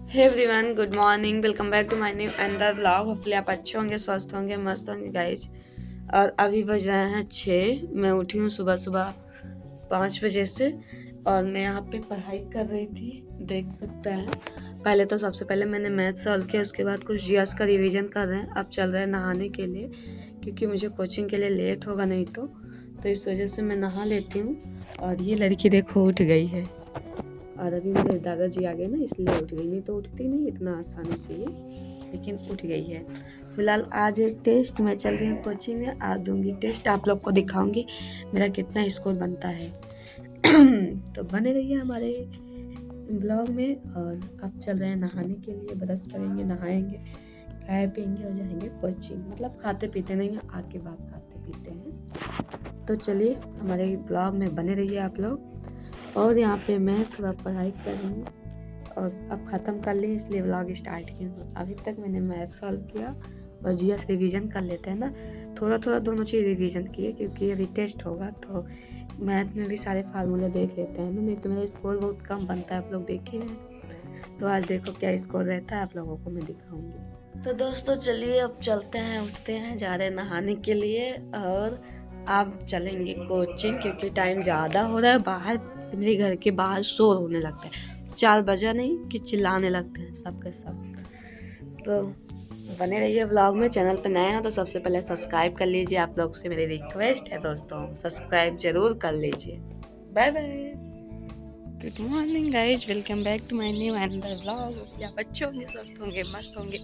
Hey everyone, good morning. Welcome back to my new another vlog. Hopefully आप अच्छे होंगे, स्वस्थ होंगे, मस्त होंगे गाइज। और अभी बज रहे हैं 6। मैं उठी हूँ सुबह सुबह 5 बजे से और मैं यहाँ पे पढ़ाई कर रही थी, देख सकते हैं। पहले तो सबसे पहले मैंने मैथ सॉल्व किया, उसके बाद कुछ जीएस का रिवीजन कर रहे हैं। अब चल रहे हैं नहाने के लिए क्योंकि मुझे कोचिंग के लिए लेट होगा नहीं तो इस वजह से मैं नहा लेती हूँ। और ये लड़की देखो उठ गई है और अभी मेरे दादाजी आ गए ना, इसलिए उठ गई, नहीं तो उठती नहीं इतना आसानी से ये, लेकिन उठ गई है। फिलहाल आज एक टेस्ट मैं चल रही हूँ कोचिंग में, आज दूंगी टेस्ट, आप लोग को दिखाऊंगी मेरा कितना स्कोर बनता है। तो बने रहिए हमारे ब्लॉग में। और अब चल रहे हैं नहाने के लिए, ब्रश करेंगे, नहाएंगे, खाए पियेंगे और जाएंगे कोचिंग। मतलब खाते पीते नहीं हैं, आके बात खाते पीते हैं। तो चलिए हमारे ब्लॉग में बने रहिए आप लोग। और यहाँ पे मैं थोड़ा पढ़ाई कर रही हूँ और अब ख़त्म कर ली, इसलिए व्लॉग स्टार्ट किया। अभी तक मैंने मैथ सॉल्व किया और जीएस रिवीजन कर लेते हैं ना, थोड़ा थोड़ा दोनों चीज़ रिवीजन किए क्योंकि अभी टेस्ट होगा तो मैथ में भी सारे फार्मूले देख लेते हैं ना, नहीं तो मेरा स्कोर बहुत कम बनता है, आप लोग देखे हैं। तो आज देखो क्या स्कोर रहता है, आप लोगों को मैं दिखाऊंगी। तो दोस्तों चलिए अब चलते हैं, उठते हैं, जा रहे हैं नहाने के लिए और अब चलेंगे कोचिंग क्योंकि टाइम ज़्यादा हो रहा है। बाहर मेरे घर के बाहर शोर होने लगता है, 4 बजा नहीं कि चिल्लाने लगते हैं सबके सब। तो बने रहिए व्लॉग में। चैनल पे नए हैं तो सबसे पहले सब्सक्राइब कर लीजिए, आप लोग से मेरी रिक्वेस्ट है दोस्तों, सब्सक्राइब जरूर कर लीजिए। Bye bye, good morning guys, welcome back to my new another vlog. आप अच्छे होंगे, स्वस्थ होंगे, मस्त होंगे।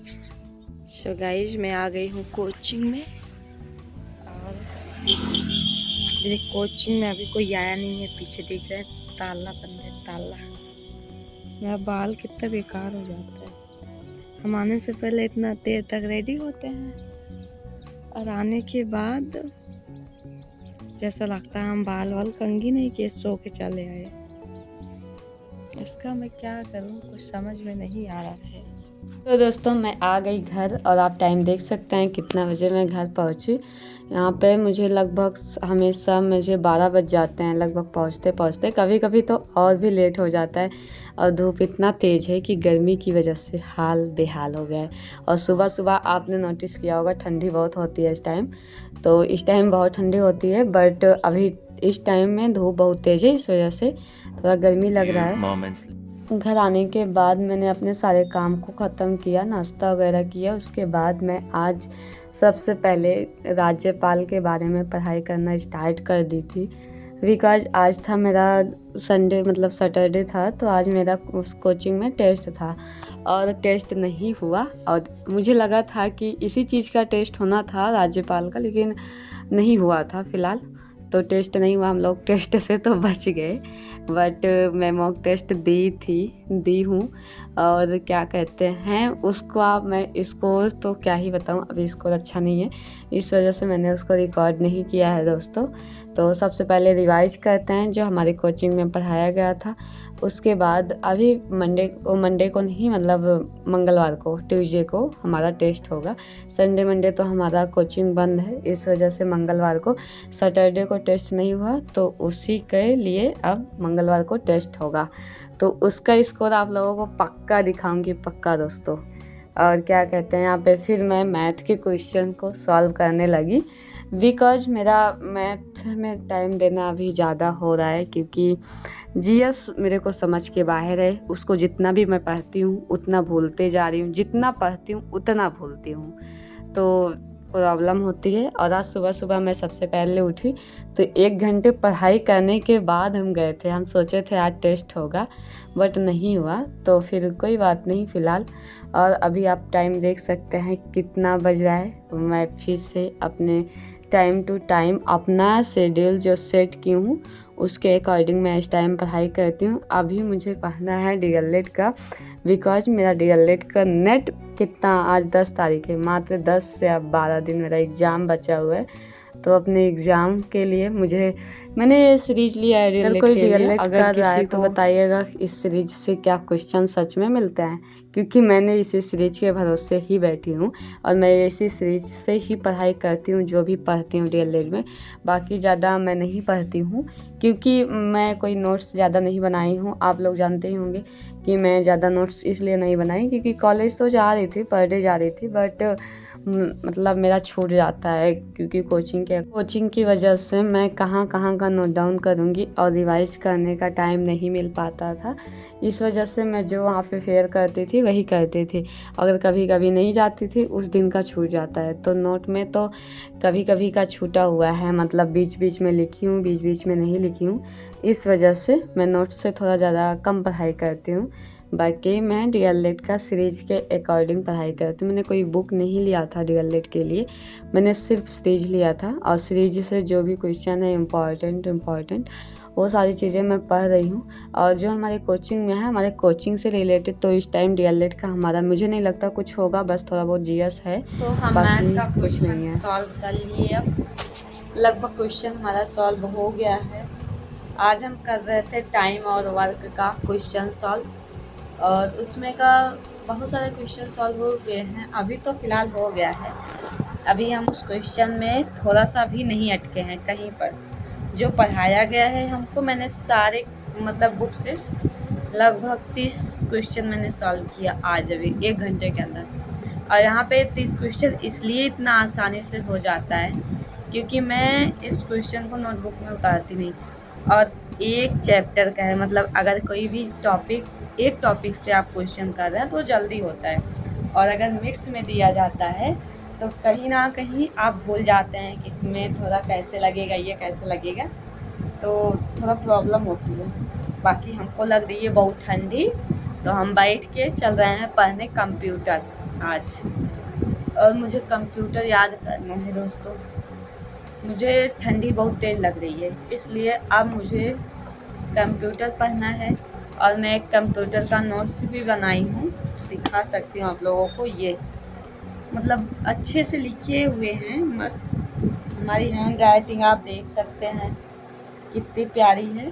सो गाइज मैं आ गई हूँ कोचिंग में और मेरे कोचिंग में अभी कोई आया नहीं है, पीछे दिख रहा है ताला बंद है, ताला। मेरा बाल कितना बेकार हो जाता है, हम आने से पहले इतना देर तक रेडी होते हैं और आने के बाद जैसा लगता है हम बाल वाल कंघी नहीं किए, सो के चले आए। इसका मैं क्या करूं, कुछ समझ में नहीं आ रहा है। तो दोस्तों मैं आ गई घर और आप टाइम देख सकते हैं कितना बजे मैं घर पहुंची। यहाँ पे मुझे लगभग हमेशा मुझे 12 बज जाते हैं लगभग पहुंचते पहुंचते, कभी कभी तो और भी लेट हो जाता है। और धूप इतना तेज़ है कि गर्मी की वजह से हाल बेहाल हो गया है। और सुबह सुबह आपने नोटिस किया होगा ठंडी बहुत होती है इस टाइम, तो इस टाइम बहुत ठंडी होती है, बट अभी इस टाइम में धूप बहुत तेज़ है, इस वजह से थोड़ा गर्मी लग रहा है। घर आने के बाद मैंने अपने सारे काम को ख़त्म किया, नाश्ता वगैरह किया। उसके बाद मैं आज सबसे पहले राज्यपाल के बारे में पढ़ाई करना स्टार्ट कर दी थी, बिकॉज आज था मेरा संडे, मतलब सैटरडे था, तो आज मेरा उस कोचिंग में टेस्ट था और टेस्ट नहीं हुआ। और मुझे लगा था कि इसी चीज़ का टेस्ट होना था राज्यपाल का, लेकिन नहीं हुआ था फ़िलहाल। तो टेस्ट नहीं हुआ, हम लोग टेस्ट से तो बच गए, बट मैं मॉक टेस्ट दी हूँ। और क्या कहते हैं उसको, आप मैं स्कोर तो क्या ही बताऊँ, अभी स्कोर अच्छा नहीं है, इस वजह से मैंने उसको रिकॉर्ड नहीं किया है दोस्तों। तो सबसे पहले रिवाइज करते हैं जो हमारी कोचिंग में पढ़ाया गया था। उसके बाद अभी मंडे को नहीं, मतलब मंगलवार को, ट्यूसडे को हमारा टेस्ट होगा। संडे मंडे तो हमारा कोचिंग बंद है, इस वजह से मंगलवार को, सैटरडे को टेस्ट नहीं हुआ, तो उसी के लिए अब मंगलवार को टेस्ट होगा। तो उसका स्कोर आप लोगों को पक्का दिखाऊंगी, पक्का दोस्तों। और क्या कहते हैं, यहाँ पे फिर मैं मैथ के क्वेश्चन को सॉल्व करने लगी, बिकॉज मेरा मैथ में टाइम देना अभी ज़्यादा हो रहा है क्योंकि जीएस मेरे को समझ के बाहर है। उसको जितना भी मैं पढ़ती हूँ उतना भूलते जा रही हूँ, जितना पढ़ती हूँ उतना भूलती हूँ, तो प्रॉब्लम होती है। और आज सुबह सुबह मैं सबसे पहले उठी तो 1 घंटे पढ़ाई करने के बाद हम गए थे, हम सोचे थे आज टेस्ट होगा बट नहीं हुआ, तो फिर कोई बात नहीं फ़िलहाल। और अभी आप टाइम देख सकते हैं कितना बज रहा है। मैं फिर से अपने टाइम टू टाइम अपना शेड्यूल जो सेट की हूँ उसके अकॉर्डिंग मैं इस टाइम पढ़ाई करती हूँ। अभी मुझे पढ़ना है डीएलएड का, बिकॉज मेरा डीएलएड का नेट कितना, आज 10 तारीख है, मात्र 10 से अब 12 दिन मेरा एग्ज़ाम बचा हुआ है। तो अपने एग्ज़ाम के लिए मैंने ये सीरीज लिया है डीएलएड के लिए। अगर किसी को बताइएगा इस सीरीज से क्या क्वेश्चन सच में मिलते हैं, क्योंकि मैंने इसी सीरीज के भरोसे ही बैठी हूँ और मैं इसी सीरीज से ही पढ़ाई करती हूँ, जो भी पढ़ती हूँ डीएलएड में। बाकी ज़्यादा मैं नहीं पढ़ती हूँ, क्योंकि मैं कोई नोट्स ज़्यादा नहीं बनाई हूँ। आप लोग जानते ही होंगे कि मैं ज़्यादा नोट्स इसलिए नहीं बनाई क्योंकि कॉलेज तो जा रही थी, पर डे जा रही थी, बट मतलब मेरा छूट जाता है क्योंकि कोचिंग की वजह से मैं कहाँ का नोट डाउन करूँगी और रिवाइज करने का टाइम नहीं मिल पाता था। इस वजह से मैं जो वहाँ पे फेयर करती थी वही करती थी। अगर कभी कभी नहीं जाती थी, उस दिन का छूट जाता है। तो नोट में तो कभी कभी का छूटा हुआ है, मतलब बीच बीच में लिखी हूँ, बीच बीच में नहीं लिखी हूँ। इस वजह से मैं नोट से थोड़ा ज़्यादा कम पढ़ाई करती हूँ। बाकी मैं डीएलएड का सीरीज के अकॉर्डिंग पढ़ाई करती हूँ। मैंने कोई बुक नहीं लिया था डीएलएड के लिए, मैंने सिर्फ सीरीज लिया था और सीरीज से जो भी क्वेश्चन है इम्पॉर्टेंट वो सारी चीज़ें मैं पढ़ रही हूँ। और जो हमारे कोचिंग में है, हमारे कोचिंग से रिलेटेड तो इस टाइम डीएलएड का हमारा मुझे नहीं लगता कुछ होगा, बस थोड़ा बहुत जीएस है। तो हम मैथ का क्वेश्चन सॉल्व कर लिए। अब लगभग क्वेश्चन हमारा सॉल्व हो गया है। आज हम कर रहे थे टाइम और वर्क का क्वेश्चन सॉल्व, और उसमें का बहुत सारे क्वेश्चन सॉल्व हो गए हैं। अभी तो फ़िलहाल हो गया है। अभी हम उस क्वेश्चन में थोड़ा सा भी नहीं अटके हैं कहीं पर। जो पढ़ाया गया है हमको, मैंने सारे मतलब बुक से लगभग 30 क्वेश्चन मैंने सॉल्व किया आज अभी 1 घंटे के अंदर। और यहाँ पे 30 क्वेश्चन इसलिए इतना आसानी से हो जाता है क्योंकि मैं इस क्वेश्चन को नोटबुक में उतारती नहीं, और एक चैप्टर का है। मतलब अगर कोई भी एक टॉपिक से आप क्वेश्चन कर रहे हैं तो जल्दी होता है, और अगर मिक्स में दिया जाता है तो कहीं ना कहीं आप भूल जाते हैं कि इसमें थोड़ा कैसे लगेगा, ये कैसे लगेगा, तो थोड़ा प्रॉब्लम होती है। बाकी हमको लग रही है बहुत ठंडी, तो हम बैठ के चल रहे हैं पढ़ने कंप्यूटर आज। और मुझे कंप्यूटर याद करना है दोस्तों। मुझे ठंडी बहुत तेज लग रही है, इसलिए अब मुझे कंप्यूटर पढ़ना है। और मैं एक कंप्यूटर का नोट्स भी बनाई हूँ, दिखा सकती हूँ आप लोगों को। ये मतलब अच्छे से लिखे हुए हैं, मस्त। हमारी हैंड राइटिंग आप देख सकते हैं कितनी प्यारी है,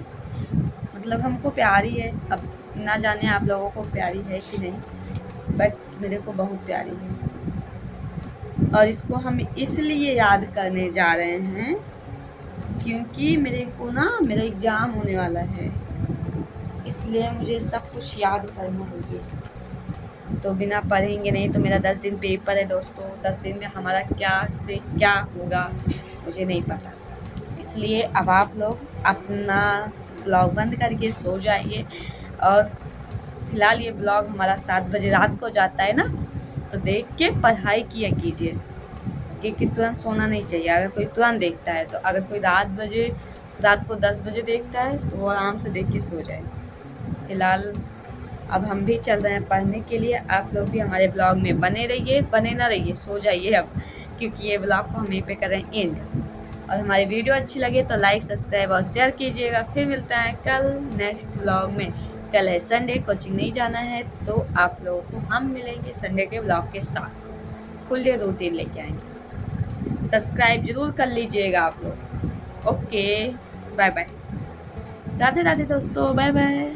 मतलब हमको प्यारी है। अब ना जाने आप लोगों को प्यारी है कि नहीं, बट मेरे को बहुत प्यारी है। और इसको हम इसलिए याद करने जा रहे हैं क्योंकि मेरा एग्ज़ाम होने वाला है, इसलिए मुझे सब कुछ याद करना होगा। तो बिना पढ़ेंगे नहीं तो मेरा 10 दिन पेपर है दोस्तों। 10 दिन में हमारा क्या से क्या होगा मुझे नहीं पता। इसलिए अब आप लोग अपना ब्लॉग बंद करके सो जाइए। और फिलहाल ये ब्लॉग हमारा 7 बजे रात को जाता है ना, तो देख के पढ़ाई किया कीजिए, क्योंकि तुरंत सोना नहीं चाहिए। अगर कोई तुरंत देखता है तो, अगर कोई रात को 10 बजे देखता है तो वो आराम से देख के सो जाए। फिलहाल अब हम भी चल रहे हैं पढ़ने के लिए। आप लोग भी हमारे ब्लॉग में बने रहिए, बने ना रहिए, सो जाइए अब, क्योंकि ये ब्लॉग को हम यहीं पे कर रहे हैं एंड। और हमारी वीडियो अच्छी लगे तो लाइक, सब्सक्राइब और शेयर कीजिएगा। फिर मिलते हैं कल नेक्स्ट ब्लॉग में। कल है संडे, कोचिंग नहीं जाना है, तो आप लोगों को हम मिलेंगे संडे के ब्लॉग के साथ। फुल डे रूटीन लेके आएंगे। सब्सक्राइब जरूर कर लीजिएगा आप लोग। Okay, bye bye. Radhe Radhe दोस्तों, बाय बाय।